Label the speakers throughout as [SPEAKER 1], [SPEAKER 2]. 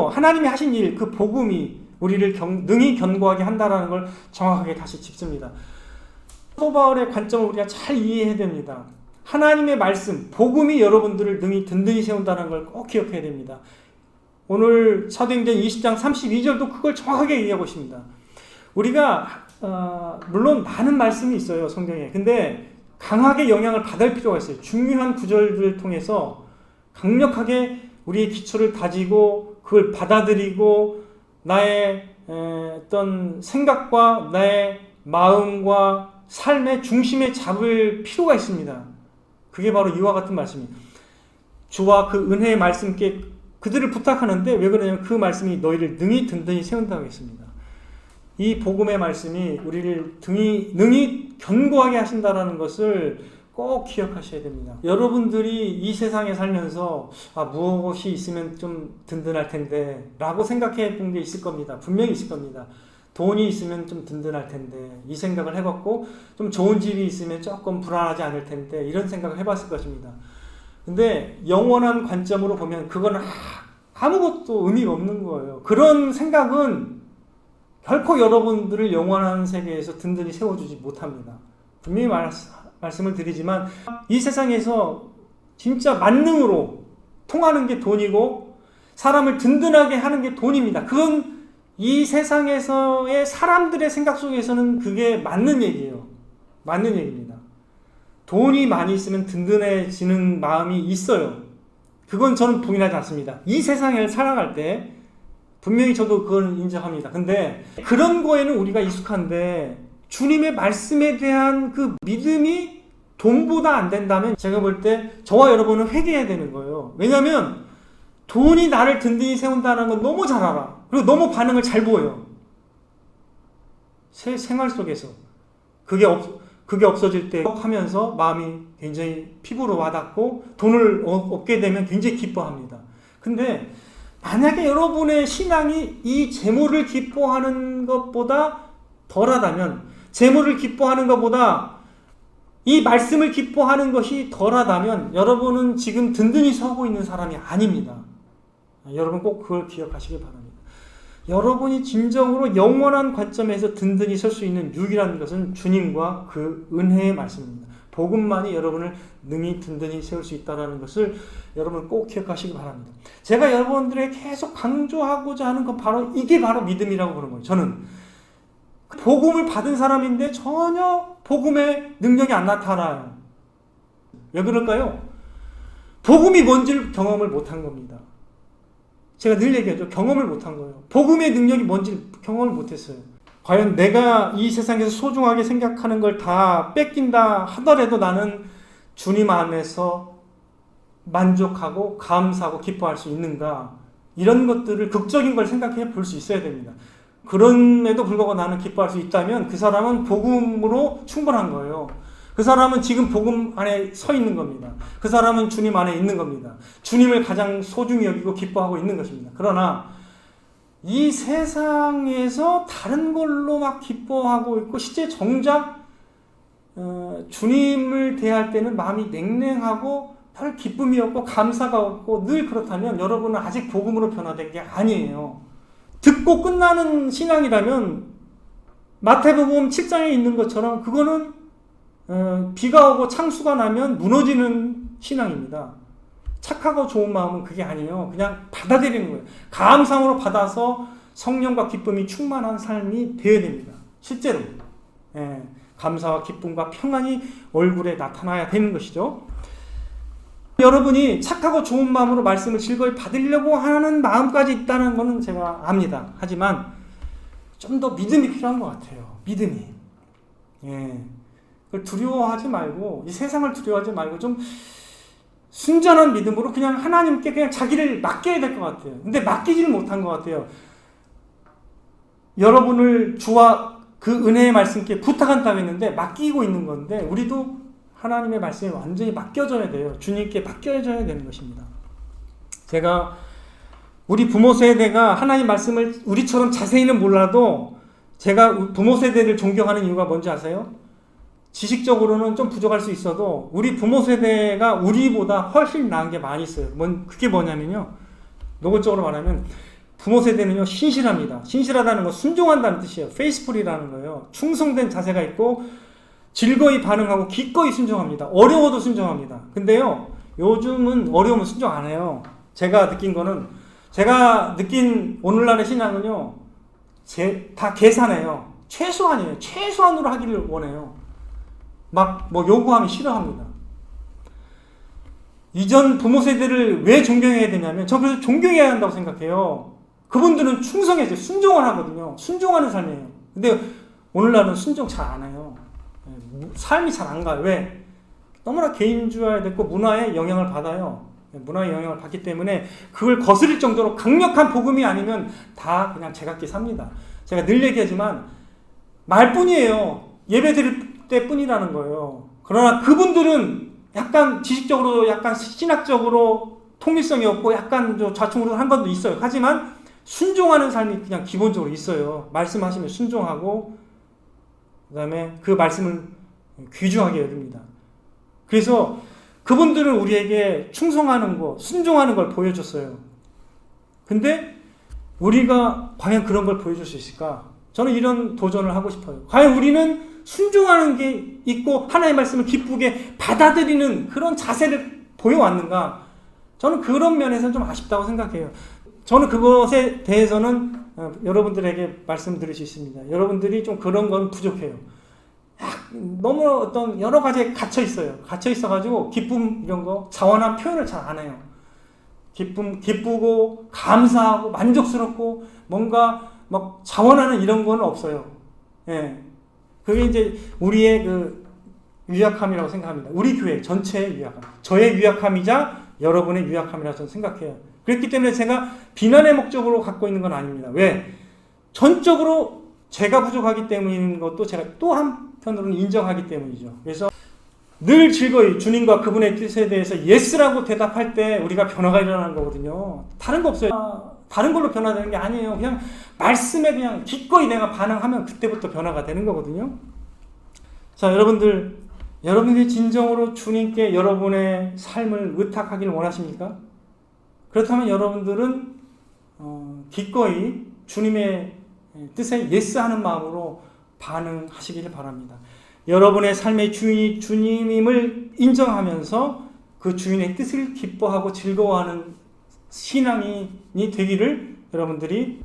[SPEAKER 1] 그래서 하나님이 하신 일, 그 복음이 우리를 능히 견고하게 한다라는 걸 정확하게 다시 짚습니다. 사도 바울의 관점을 우리가 잘 이해해야 됩니다. 하나님의 말씀, 복음이 여러분들을 능히 든든히 세운다는 걸 꼭 기억해야 됩니다. 오늘 사도행전 20장 32절도 그걸 정확하게 얘기하고 있습니다. 우리가 물론 많은 말씀이 있어요, 성경에. 근데 강하게 영향을 받을 필요가 있어요. 중요한 구절들을 통해서 강력하게 우리의 기초를 다지고 그걸 받아들이고 나의 어떤 생각과 나의 마음과 삶의 중심에 잡을 필요가 있습니다. 그게 바로 이와 같은 말씀이에요. 주와 그 은혜의 말씀께 그들을 부탁하는데 왜 그러냐면 그 말씀이 너희를 능히 든든히 세운다고 했습니다. 이 복음의 말씀이 우리를 능히 견고하게 하신다는 것을 꼭 기억하셔야 됩니다. 여러분들이 이 세상에 살면서 무엇이 있으면 좀 든든할 텐데 라고 생각해 본 게 있을 겁니다. 분명히 있을 겁니다. 돈이 있으면 좀 든든할 텐데 이 생각을 해봤고 좀 좋은 집이 있으면 조금 불안하지 않을 텐데 이런 생각을 해봤을 것입니다. 근데 영원한 관점으로 보면 그건 아무것도 의미가 없는 거예요. 그런 생각은 결코 여러분들을 영원한 세계에서 든든히 세워주지 못합니다. 분명히 말씀을 드리지만 이 세상에서 진짜 만능으로 통하는 게 돈이고 사람을 든든하게 하는 게 돈입니다. 그건 이 세상에서의 사람들의 생각 속에서는 그게 맞는 얘기예요. 맞는 얘기입니다. 돈이 많이 있으면 든든해지는 마음이 있어요. 그건 저는 부인하지 않습니다. 이 세상을 살아갈 때 분명히 저도 그걸 인정합니다. 근데 그런 거에는 우리가 익숙한데 주님의 말씀에 대한 그 믿음이 돈보다 안 된다면 제가 볼 때 저와 여러분은 회개해야 되는 거예요. 왜냐하면 돈이 나를 든든히 세운다는 건 너무 잘 알아. 그리고 너무 반응을 잘 보여요. 생활 속에서. 그게 없어질 때 하면서 마음이 굉장히 피부로 와닿고 돈을 얻게 되면 굉장히 기뻐합니다. 근데 만약에 여러분의 신앙이 이 재물을 기뻐하는 것보다 덜하다면, 재물을 기뻐하는 것보다 이 말씀을 기뻐하는 것이 덜하다면 여러분은 지금 든든히 서고 있는 사람이 아닙니다. 여러분 꼭 그걸 기억하시기 바랍니다. 여러분이 진정으로 영원한 관점에서 든든히 설 수 있는 유일한 것은 주님과 그 은혜의 말씀입니다. 복음만이 여러분을 능히 든든히 세울 수 있다는 것을 여러분 꼭 기억하시기 바랍니다. 제가 여러분들에게 계속 강조하고자 하는 건 이게 바로 믿음이라고 그런 거예요. 저는 복음을 받은 사람인데 전혀 복음의 능력이 안 나타나요. 왜 그럴까요? 복음이 뭔지를 경험을 못한 겁니다. 제가 늘 얘기하죠. 경험을 못한 거예요. 복음의 능력이 뭔지 경험을 못했어요. 과연 내가 이 세상에서 소중하게 생각하는 걸 다 뺏긴다 하더라도 나는 주님 안에서 만족하고 감사하고 기뻐할 수 있는가? 이런 것들을 극적인 걸 생각해 볼 수 있어야 됩니다. 그럼에도 불구하고 나는 기뻐할 수 있다면 그 사람은 복음으로 충분한 거예요. 그 사람은 지금 복음 안에 서 있는 겁니다. 그 사람은 주님 안에 있는 겁니다. 주님을 가장 소중히 여기고 기뻐하고 있는 것입니다. 그러나 이 세상에서 다른 걸로 막 기뻐하고 있고 실제 정작 주님을 대할 때는 마음이 냉랭하고 별 기쁨이 없고 감사가 없고 늘 그렇다면 여러분은 아직 복음으로 변화된 게 아니에요. 듣고 끝나는 신앙이라면 마태복음 7장에 있는 것처럼 그거는 비가 오고 창수가 나면 무너지는 신앙입니다. 착하고 좋은 마음은 그게 아니에요. 그냥 받아들이는 거예요. 감상으로 받아서 성령과 기쁨이 충만한 삶이 되어야 됩니다. 실제로 감사와 기쁨과 평안이 얼굴에 나타나야 되는 것이죠. 여러분이 착하고 좋은 마음으로 말씀을 즐거이 받으려고 하는 마음까지 있다는 것은 제가 압니다. 하지만 좀 더 믿음이 필요한 것 같아요. 믿음이. 그걸 두려워하지 말고 이 세상을 두려워하지 말고 좀 순전한 믿음으로 그냥 하나님께 그냥 자기를 맡겨야 될 것 같아요. 근데 맡기지를 못한 것 같아요. 여러분을 주와 그 은혜의 말씀께 부탁한다고 했는데 맡기고 있는 건데 우리도 하나님의 말씀에 완전히 맡겨져야 돼요. 주님께 맡겨져야 되는 것입니다. 제가 우리 부모 세대가 하나님 말씀을 우리처럼 자세히는 몰라도 제가 부모 세대를 존경하는 이유가 뭔지 아세요? 지식적으로는 좀 부족할 수 있어도 우리 부모 세대가 우리보다 훨씬 나은 게 많이 있어요. 그게 뭐냐면요. 노골적으로 말하면 부모 세대는요, 신실합니다. 신실하다는 건 순종한다는 뜻이에요. 페이스풀이라는 거예요. 충성된 자세가 있고 즐거이 반응하고 기꺼이 순종합니다. 어려워도 순종합니다. 근데요, 요즘은 어려우면 순종 안 해요. 제가 느낀 오늘날의 신앙은요, 다 계산해요. 최소한이에요. 최소한으로 하기를 원해요. 막 뭐 요구하면 싫어합니다. 이전 부모 세대를 왜 존경해야 되냐면, 저 그래서 존경해야 한다고 생각해요. 그분들은 충성해서 순종을 하거든요. 순종하는 삶이에요. 근데 오늘날은 순종 잘 안 해요. 삶이 잘 안 가요. 왜? 너무나 개인주의됐고 문화의 영향을 받아요. 문화의 영향을 받기 때문에 그걸 거스릴 정도로 강력한 복음이 아니면 다 그냥 제각기 삽니다. 제가 늘 얘기하지만 말뿐이에요. 예배 드릴 때뿐이라는 거예요. 그러나 그분들은 약간 지식적으로, 약간 신학적으로 통일성이 없고 약간 좌충우돌 한 것도 있어요. 하지만 순종하는 삶이 그냥 기본적으로 있어요. 말씀하시면 순종하고 그 다음에 그 말씀을 귀중하게 여깁니다. 그래서 그분들은 우리에게 충성하는 거, 순종하는 걸 보여줬어요. 근데 우리가 과연 그런 걸 보여줄 수 있을까? 저는 이런 도전을 하고 싶어요. 과연 우리는 순종하는 게 있고 하나님의 말씀을 기쁘게 받아들이는 그런 자세를 보여왔는가? 저는 그런 면에서는 좀 아쉽다고 생각해요. 저는 그것에 대해서는 여러분들에게 말씀드릴 수 있습니다. 여러분들이 좀 그런 건 부족해요. 너무 어떤 여러 가지에 갇혀 있어요. 갇혀 있어가지고 기쁨 이런 거 자원한 표현을 잘 안 해요. 기쁘고 감사하고 만족스럽고 뭔가 막 자원하는 이런 건 없어요. 예, 그게 이제 우리의 그 유약함이라고 생각합니다. 우리 교회 전체의 유약함, 저의 유약함이자 여러분의 유약함이라고 저는 생각해요. 그렇기 때문에 제가 비난의 목적으로 갖고 있는 건 아닙니다. 왜? 전적으로 제가 부족하기 때문인 것도 제가 또 한편으로는 인정하기 때문이죠. 그래서 늘 즐거이 주님과 그분의 뜻에 대해서 예스라고 대답할 때 우리가 변화가 일어나는 거거든요. 다른 거 없어요. 다른 걸로 변화되는 게 아니에요. 그냥 말씀에 그냥 기꺼이 내가 반응하면 그때부터 변화가 되는 거거든요. 자, 여러분들이 진정으로 주님께 여러분의 삶을 의탁하기를 원하십니까? 그렇다면 여러분들은 기꺼이 주님의 뜻에 예스하는 마음으로 반응하시기를 바랍니다. 여러분의 삶의 주인이 주님임을 인정하면서 그 주인의 뜻을 기뻐하고 즐거워하는 신앙이 되기를 여러분들이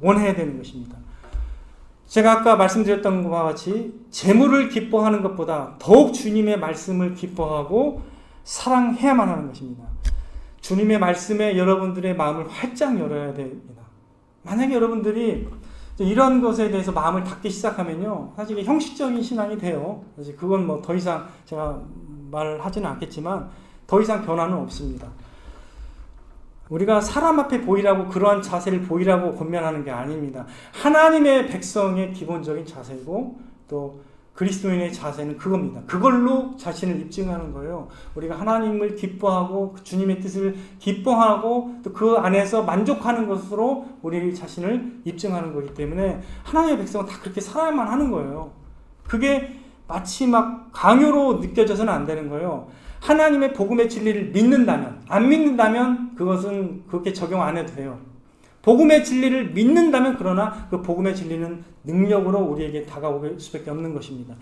[SPEAKER 1] 원해야 되는 것입니다. 제가 아까 말씀드렸던 것과 같이 재물을 기뻐하는 것보다 더욱 주님의 말씀을 기뻐하고 사랑해야만 하는 것입니다. 주님의 말씀에 여러분들의 마음을 활짝 열어야 됩니다. 만약에 여러분들이 이런 것에 대해서 마음을 닫기 시작하면요, 사실 이게 형식적인 신앙이 돼요. 사실 그건 뭐 더 이상 제가 말을 하지는 않겠지만 더 이상 변화는 없습니다. 우리가 사람 앞에 보이라고 그러한 자세를 보이라고 권면하는 게 아닙니다. 하나님의 백성의 기본적인 자세고 또 그리스도인의 자세는 그겁니다. 그걸로 자신을 입증하는 거예요. 우리가 하나님을 기뻐하고 주님의 뜻을 기뻐하고 또 그 안에서 만족하는 것으로 우리 자신을 입증하는 거기 때문에 하나님의 백성은 다 그렇게 살아야만 하는 거예요. 그게 마치 막 강요로 느껴져서는 안 되는 거예요. 하나님의 복음의 진리를 믿는다면, 안 믿는다면 그것은 그렇게 적용 안 해도 돼요. 복음의 진리를 믿는다면, 그러나 그 복음의 진리는 능력으로 우리에게 다가올 수밖에 없는 것입니다.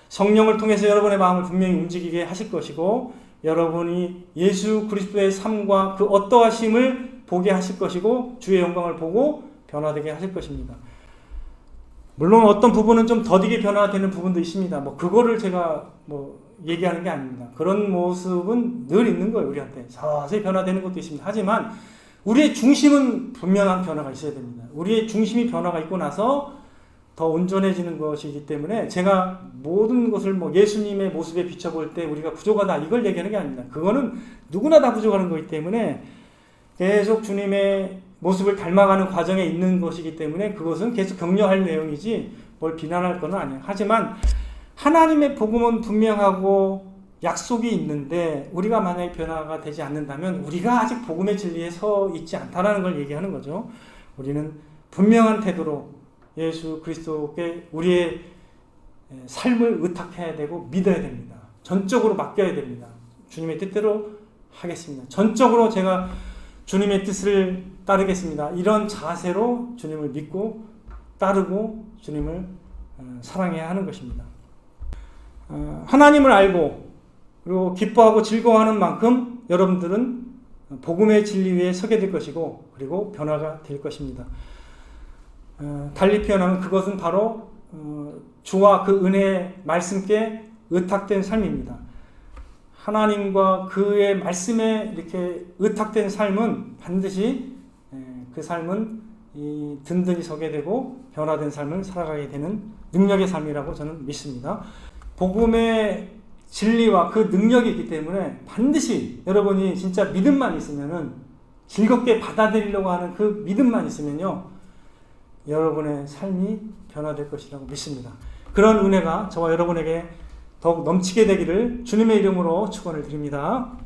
[SPEAKER 1] 성령을 통해서 여러분의 마음을 분명히 움직이게 하실 것이고, 여러분이 예수 그리스도의 삶과 그 어떠하심을 보게 하실 것이고, 주의 영광을 보고 변화되게 하실 것입니다. 물론 어떤 부분은 좀 더디게 변화되는 부분도 있습니다. 그거를 제가 얘기하는 게 아닙니다. 그런 모습은 늘 있는 거예요. 우리한테 서서히 변화되는 것도 있습니다. 하지만 우리의 중심은 분명한 변화가 있어야 됩니다. 우리의 중심이 변화가 있고 나서 더 온전해지는 것이기 때문에 제가 모든 것을 예수님의 모습에 비춰볼 때 우리가 부족하다 이걸 얘기하는 게 아닙니다. 그거는 누구나 다 부족하는 거기 때문에 계속 주님의 모습을 닮아가는 과정에 있는 것이기 때문에 그것은 계속 격려할 내용이지 뭘 비난할 건 아니에요. 하지만 하나님의 복음은 분명하고 약속이 있는데 우리가 만약에 변화가 되지 않는다면 우리가 아직 복음의 진리에 서 있지 않다라는 걸 얘기하는 거죠. 우리는 분명한 태도로 예수 그리스도께 우리의 삶을 의탁해야 되고 믿어야 됩니다. 전적으로 맡겨야 됩니다. 주님의 뜻대로 하겠습니다. 전적으로 제가 주님의 뜻을 따르겠습니다. 이런 자세로 주님을 믿고 따르고 주님을 사랑해야 하는 것입니다. 하나님을 알고 그리고 기뻐하고 즐거워하는 만큼 여러분들은 복음의 진리 위에 서게 될 것이고 그리고 변화가 될 것입니다. 달리 표현하면 그것은 바로 주와 그 은혜의 말씀께 의탁된 삶입니다. 하나님과 그의 말씀에 이렇게 의탁된 삶은 반드시 그 삶은 든든히 서게 되고 변화된 삶을 살아가게 되는 능력의 삶이라고 저는 믿습니다. 복음의 진리와 그 능력이 있기 때문에 반드시 여러분이 진짜 믿음만 있으면은 즐겁게 받아들이려고 하는 그 믿음만 있으면요 여러분의 삶이 변화될 것이라고 믿습니다. 그런 은혜가 저와 여러분에게 더욱 넘치게 되기를 주님의 이름으로 축원을 드립니다.